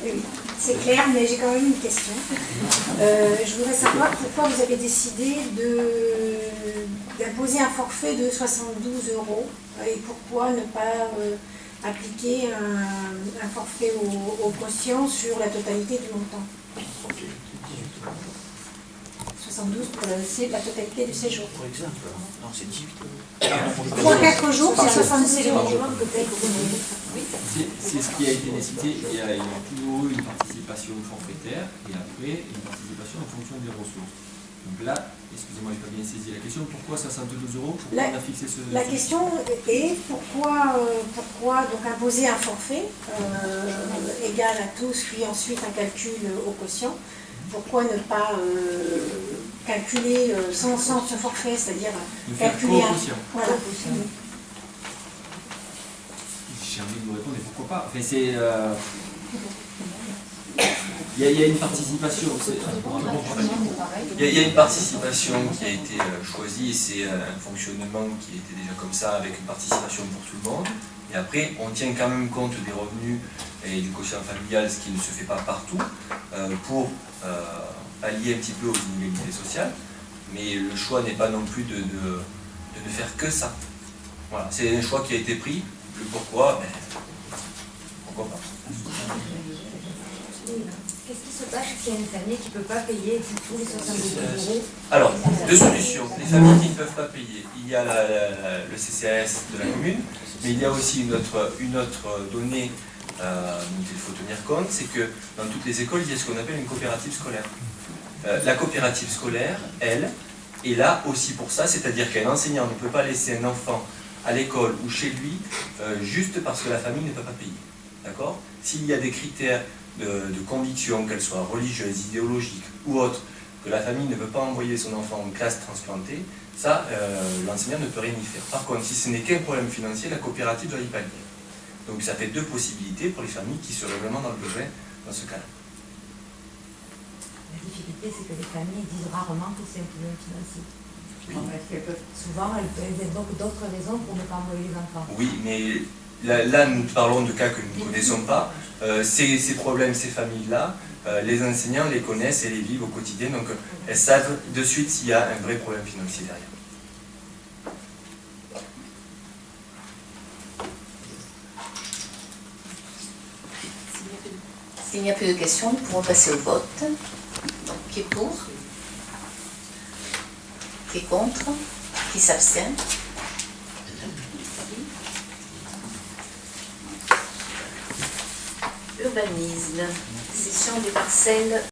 Oui, c'est clair, mais j'ai quand même une question. Je voudrais savoir pourquoi vous avez décidé d'imposer un forfait de 72 € et pourquoi ne pas appliquer un forfait au quotient sur la totalité du montant. 72 pour la totalité du séjour. Par exemple, non, c'est 18 3-4 jours, c'est 76 €. C'est ce qui a été décidé. Il y a toujours eu une participation forfaitaire et après une participation en fonction des ressources. Donc là, excusez-moi, je n'ai pas bien saisi la question. Pourquoi 72 €? Pourquoi on a fixé ce... La question est pourquoi donc imposer un forfait égal à tous, puis ensuite un calcul au quotient. Pourquoi ne pas calculer sans ce forfait, c'est-à-dire calculer un... Voilà. J'ai envie de vous répondre, mais pourquoi pas? Enfin, c'est... Il y a une participation. Il y a une participation qui a été choisie et c'est un fonctionnement qui était déjà comme ça avec une participation pour tout le monde. Et après, on tient quand même compte des revenus et du quotient familial, ce qui ne se fait pas partout, pour pallier un petit peu aux inégalités sociales. Mais le choix n'est pas non plus de ne faire que ça. Voilà, c'est un choix qui a été pris. Le pourquoi, ben, pourquoi pas. Qu'est-ce qui se passe s'il y a une famille qui ne peut pas payer tous les 72 €? Alors, deux solutions. Les familles qui ne peuvent pas payer. Il y a le CCAS de la commune, mais il y a aussi une autre donnée dont il faut tenir compte, c'est que dans toutes les écoles, il y a ce qu'on appelle une coopérative scolaire. La coopérative scolaire, elle, est là aussi pour ça, c'est-à-dire qu'un enseignant ne peut pas laisser un enfant à l'école ou chez lui juste parce que la famille ne peut pas payer. D'accord? S'il y a des critères de conviction, qu'elles soient religieuses, idéologiques ou autres, que la famille ne veut pas envoyer son enfant en classe transplantée, ça, l'enseignant ne peut rien y faire. Par contre, si ce n'est qu'un problème financier, la coopérative doit y pallier. Donc ça fait deux possibilités pour les familles qui seraient vraiment dans le besoin dans ce cas-là. La difficulté, c'est que les familles disent rarement que c'est un problème financier. Oui. Parce qu'elles peuvent, souvent, elles ont donc d'autres raisons pour ne pas envoyer les enfants. Oui, mais là nous parlons de cas que nous ne connaissons pas. Ces problèmes, ces familles-là, les enseignants les connaissent et les vivent au quotidien, donc elles savent de suite s'il y a un vrai problème financier derrière. S'il n'y a plus de questions, nous pourrons passer au vote. Donc, qui est pour? Qui est contre? Qui s'abstient? Urbanisme, cession des parcelles